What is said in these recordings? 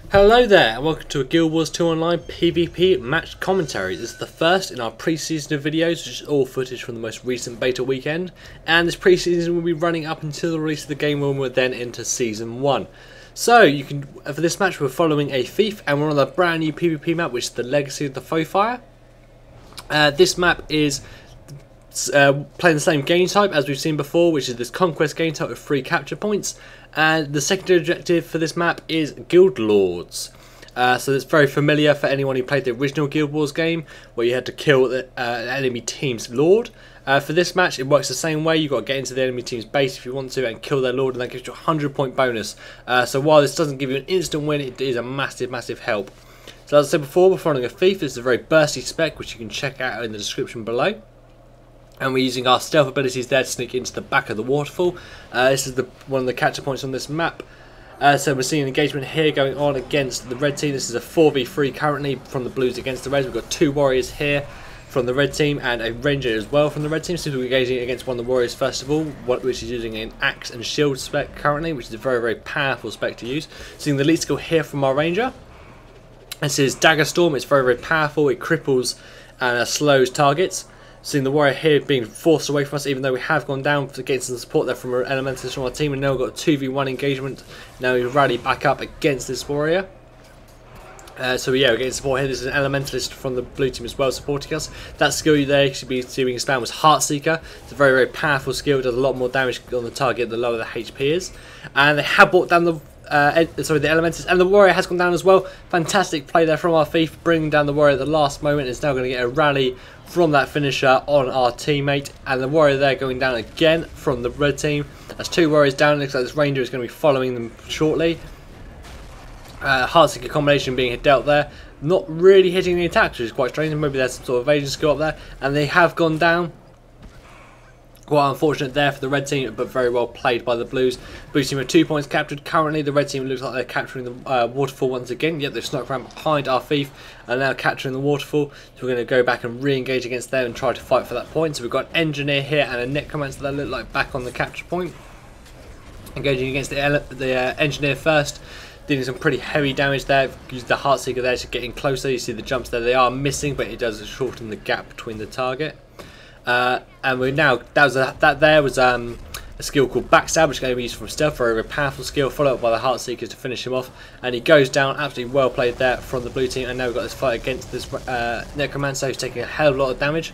Hello there and welcome to a Guild Wars 2 Online PvP match commentary. This is the first in our pre-season of videos, which is all footage from the most recent beta weekend, and this pre-season will be running up until the release of the game when we're then into Season 1. So, you can for this match we're following a thief and we're on a brand new PvP map, which is the Legacy of the Foefire. This map is playing the same game type as we've seen before, which is this conquest game type with 3 capture points, and the secondary objective for this map is Guild Lords. So it's very familiar for anyone who played the original Guild Wars game, where you had to kill the enemy team's lord. For this match it works the same way. You've got to get into the enemy team's base if you want to and kill their lord, and that gives you a 100-point bonus. So while this doesn't give you an instant win, it is a massive help. So as I said before, we're following a thief. This is a very bursty spec, which you can check out in the description below. And we're using our stealth abilities there to sneak into the back of the waterfall. This is one of the capture points on this map. So we're seeing an engagement here going on against the red team. This is a 4v3 currently from the blues against the reds. We've got 2 warriors here from the red team and a ranger as well from the red team. So we're engaging against one of the warriors first of all, which is using an axe and shield spec currently, which is a very powerful spec to use. Seeing the lead skill here from our ranger. This is Dagger Storm. It's very powerful. It cripples and slows targets. Seeing the warrior here being forced away from us, even though we have gone down to get some support there from our elementals from our team, and now we've got a 2v1 engagement. Now we rally back up against this warrior. So yeah, we're getting support here. This is an elementalist from the blue team as well supporting us. That skill there you should be being spammed was Heartseeker. It's a very powerful skill. It does a lot more damage on the target the lower the HP is. And they have brought down the elementals, and the warrior has gone down as well. Fantastic play there from our thief, bringing down the warrior at the last moment. It's now going to get a rally from that finisher on our teammate, and the warrior there going down again from the red team. That's 2 warriors down. It looks like this ranger is going to be following them shortly. Heartseeker combination being dealt there, not really hitting the attacks, which is quite strange. Maybe there's some sort of evasion skill up there, and they have gone down. Quite unfortunate there for the red team, but very well played by the blues. Blue team are 2 points captured currently. The red team looks like they're capturing the waterfall once again. Yep, they've snuck around behind our thief and now capturing the waterfall. So we're going to go back and re-engage against them and try to fight for that point. So we've got an engineer here and a necromancer that look like back on the capture point. Engaging against the engineer first. Doing some pretty heavy damage there. Use the Heartseeker there to get in closer. You see the jumps there. They are missing, but it does shorten the gap between the target. And we're now that there was a skill called Backstab, which is going to be used from stealth, very powerful skill, followed up by the Heartseeker to finish him off, and he goes down. Absolutely well played there from the blue team. And now we've got this fight against this necromancer who's taking a hell of a lot of damage.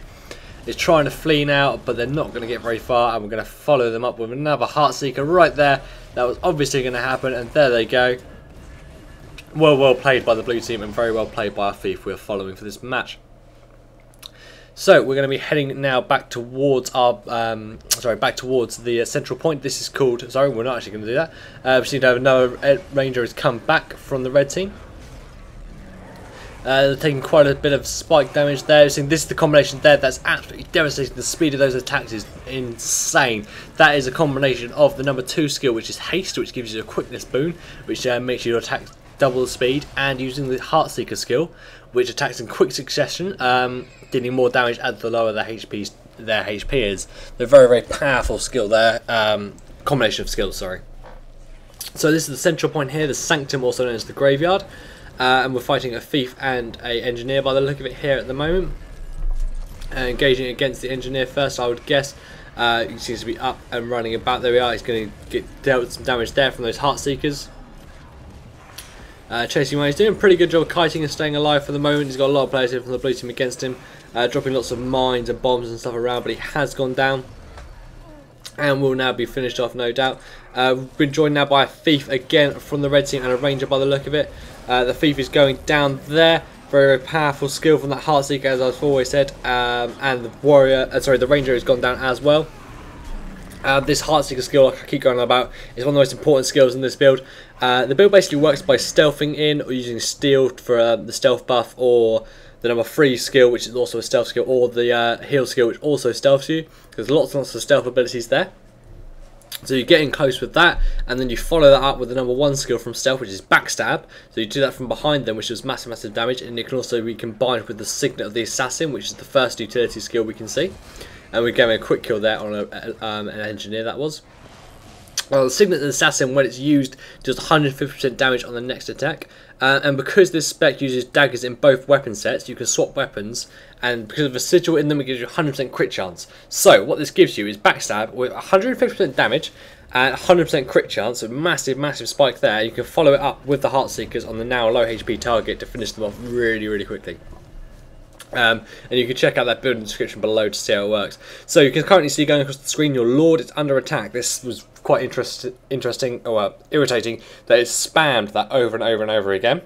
He's trying to flee now, but they're not going to get very far, and we're going to follow them up with another Heartseeker right there. That was obviously going to happen, and there they go. Well played by the blue team and very well played by our thief we're following for this match. So we're going to be heading now back towards our back towards the central point. This is called. Sorry, we're not actually going to do that. We seem to have another ranger has come back from the red team. They're taking quite a bit of spike damage there. So this is the combination there that's absolutely devastating. The speed of those attacks is insane. That is a combination of the number 2 skill, which is haste, which gives you a quickness boon, which makes your attack double the speed, and using the Heartseeker skill, which attacks in quick succession, dealing more damage at the lower their HP is. They're very powerful skill there. Combination of skills, sorry. So this is the central point here, the Sanctum, also known as the Graveyard, and we're fighting a thief and a engineer by the look of it here at the moment. Engaging against the engineer first, I would guess. He seems to be up and running about. There we are. He's going to get dealt some damage there from those Heartseekers. Chasing away, he's doing a pretty good job kiting and staying alive for the moment. He's got a lot of players here from the blue team against him, dropping lots of mines and bombs and stuff around, but he has gone down and will now be finished off, no doubt. We've been joined now by a thief again from the red team and a ranger by the look of it. The thief is going down there. Very powerful skill from that Heartseeker, as I've always said, and the warrior, the ranger has gone down as well. This Heartseeker skill, like I keep going on about, is one of the most important skills in this build. The build basically works by stealthing in or using steel for the stealth buff, or the number 3 skill, which is also a stealth skill, or the heal skill, which also stealths you. There's lots and lots of stealth abilities there. So you get in close with that, and then you follow that up with the number 1 skill from stealth, which is Backstab. So you do that from behind them, which does massive damage, and it can also be combined with the Signet of the Assassin, which is the first utility skill we can see. And we're getting a quick kill there on an engineer, that was. Well, the Signet Assassin, when it's used, does 150% damage on the next attack. And because this spec uses daggers in both weapon sets, you can swap weapons, and because of the sigil in them, it gives you 100% crit chance. So, what this gives you is backstab with 150% damage and 100% crit chance, a massive, massive spike there. You can follow it up with the Heartseekers on the now low HP target to finish them off really, really quickly. And you can check out that build in the description below to see how it works. So you can currently see going across the screen, your Lord is under attack. This was quite interesting, or irritating, that it's spammed that over and over and over again.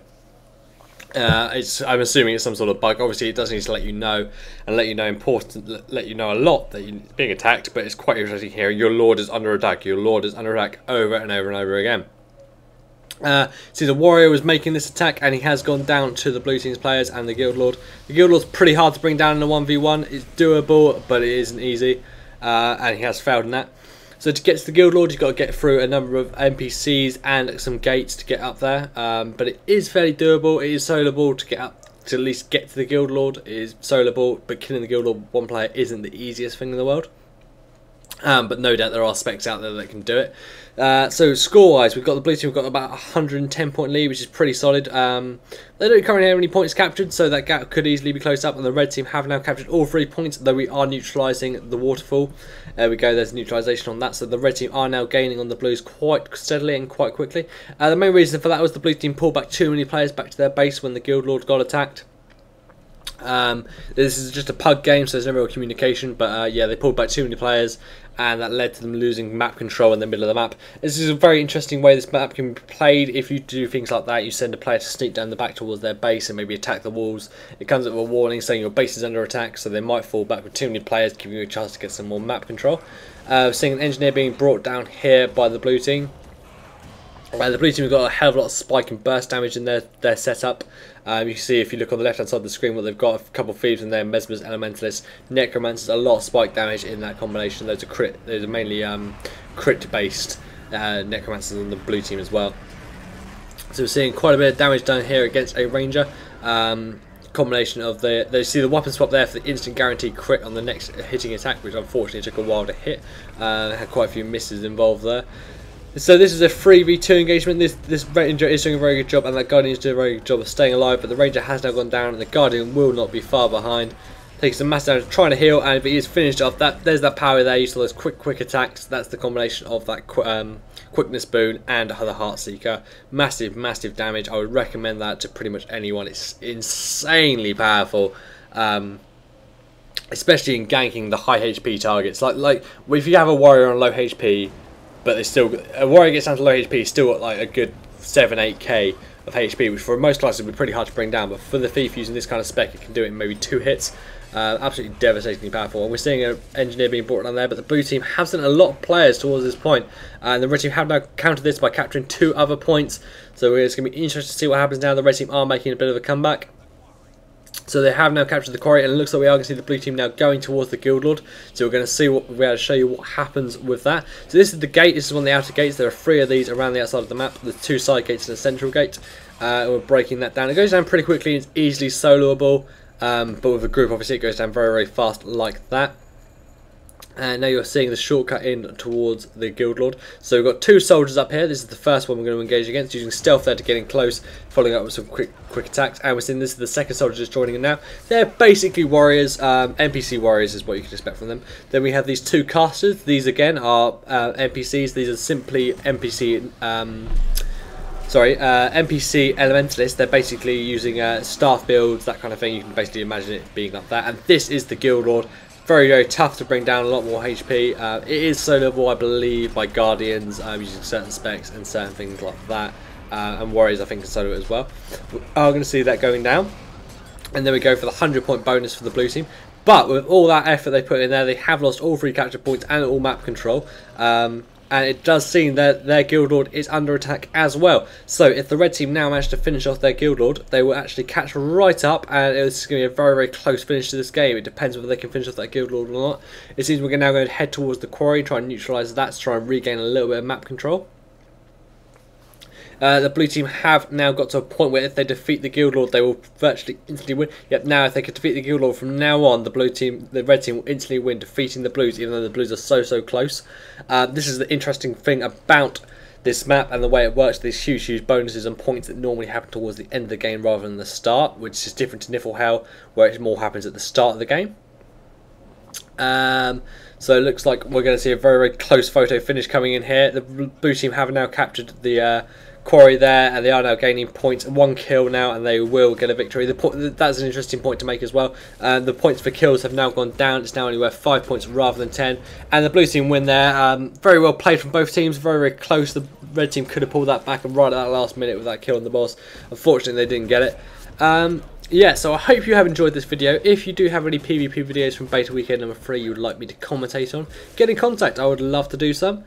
I'm assuming it's some sort of bug. Obviously, it does need to let you know, and let you know a lot that you're being attacked. But it's quite irritating here. Your Lord is under attack. Your Lord is under attack over and over and over again. See, the warrior was making this attack, and he has gone down to the blue team's players and the guild lord. The guild lord's pretty hard to bring down in a 1v1. It's doable, but it isn't easy, and he has failed in that. So to get to the guild lord, you've got to get through a number of NPCs and some gates to get up there. But it is fairly doable. It is soloable to get up, to at least get to the guild lord. It is soloable, but killing the guild lord one player isn't the easiest thing in the world. But no doubt there are specs out there that can do it. So score-wise, we've got the blue team. We've got about 110 point lead, which is pretty solid. They don't currently have any points captured, so that gap could easily be closed up. And the red team have now captured all 3 points, though we are neutralising the waterfall. There we go. There's neutralisation on that. So the red team are now gaining on the blues quite steadily and quite quickly. The main reason for that was the blue team pulled back too many players back to their base when the guild lord got attacked. This is just a pug game, so there's no real communication, but yeah, they pulled back too many players, and that led to them losing map control in the middle of the map. This is a very interesting way this map can be played. If you do things like that, you send a player to sneak down the back towards their base and maybe attack the walls. It comes up with a warning saying your base is under attack, so they might fall back with too many players, giving you a chance to get some more map control. Seeing an engineer being brought down here by the blue team. The blue team have got a hell of a lot of spike and burst damage in their setup. You can see if you look on the left hand side of the screen what they've got, a couple of thieves in there, mesmers, elementalists, necromancers, a lot of spike damage in that combination. Those are mainly crit based necromancers on the blue team as well. So we're seeing quite a bit of damage done here against a ranger. Combination of they see the weapon swap there for the instant guaranteed crit on the next hitting attack, which unfortunately took a while to hit. Had quite a few misses involved there. So this is a 3v2 engagement. This ranger is doing a very good job, and that guardian is doing a very good job of staying alive, but the ranger has now gone down and the guardian will not be far behind. Takes some mass damage trying to heal, and if he is finished off, there's that power there. You saw those quick attacks. That's the combination of that quickness boon and the Heartseeker. Massive damage. I would recommend that to pretty much anyone. It's insanely powerful. Especially in ganking the high HP targets. Like if you have a warrior on low HP, but a warrior gets down to low HP, still got like a good 7-8k of HP, which for most classes would be pretty hard to bring down. But for the thief using this kind of spec, it can do it in maybe 2 hits. Absolutely devastatingly powerful. And we're seeing an engineer being brought down there, but the blue team have sent a lot of players towards this point, and the red team have now countered this by capturing 2 other points. So it's going to be interesting to see what happens now. The red team are making a bit of a comeback. So they have now captured the quarry, and it looks like we are going to see the blue team now going towards the guild lord. So we're going to see we'll be able to show you what happens with that. So this is the gate. This is one of the outer gates. There are 3 of these around the outside of the map. There's 2 side gates and a central gate. We're breaking that down. It goes down pretty quickly. It's easily soloable, but with a group, obviously, it goes down very fast like that. And now you're seeing the shortcut in towards the guild lord. So we've got 2 soldiers up here. This is the first one we're going to engage against, using stealth there to get in close, following up with some quick attacks. And we're seeing this is the second soldier just joining in now. They're basically warriors, NPC warriors is what you can expect from them. Then we have these 2 casters. These again are NPCs. These are simply NPC. NPC elementalists. They're basically using staff builds, that kind of thing. You can basically imagine it being like that. And this is the guild lord. Very tough to bring down, a lot more HP. It is soloable, I believe, by guardians using certain specs and certain things like that. And warriors, I think, can solo it as well. We are going to see that going down. And then we go for the 100-point bonus for the blue team. But with all that effort they put in there, they have lost all 3 capture points and all map control. And it does seem that their guild lord is under attack as well. So if the red team now manage to finish off their guild lord, they will actually catch right up, and it's going to be a very close finish to this game. It depends whether they can finish off that guild lord or not. It seems we're now going to head towards the quarry, try and neutralise that, to try and regain a little bit of map control. The blue team have now got to a point where if they defeat the Guild Lord, they will virtually instantly win. Yep, now if they could defeat the Guild Lord from now on, the red team will instantly win, defeating the blues, even though the blues are so close. This is the interesting thing about this map and the way it works. These huge bonuses and points that normally happen towards the end of the game rather than the start, which is different to Niflhel, where it more happens at the start of the game. So it looks like we're going to see a very close photo finish coming in here. The blue team have now captured the quarry there, and they are now gaining points. 1 kill now, and they will get a victory. That's an interesting point to make as well. The points for kills have now gone down. It's now only worth 5 points rather than 10. And the blue team win there. Very well played from both teams. Very close. The red team could have pulled that back and right at that last minute with that kill on the boss. Unfortunately, they didn't get it. Yeah, so I hope you have enjoyed this video. If you do have any PvP videos from Beta Weekend number 3 you would like me to commentate on, get in contact. I would love to do some.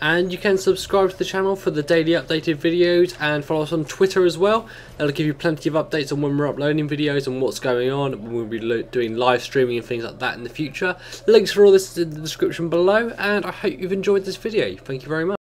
And you can subscribe to the channel for the daily updated videos, and follow us on Twitter as well. That'll give you plenty of updates on when we're uploading videos and what's going on. We'll be doing live streaming and things like that in the future. Links for all this in the description below, and I hope you've enjoyed this video. Thank you very much.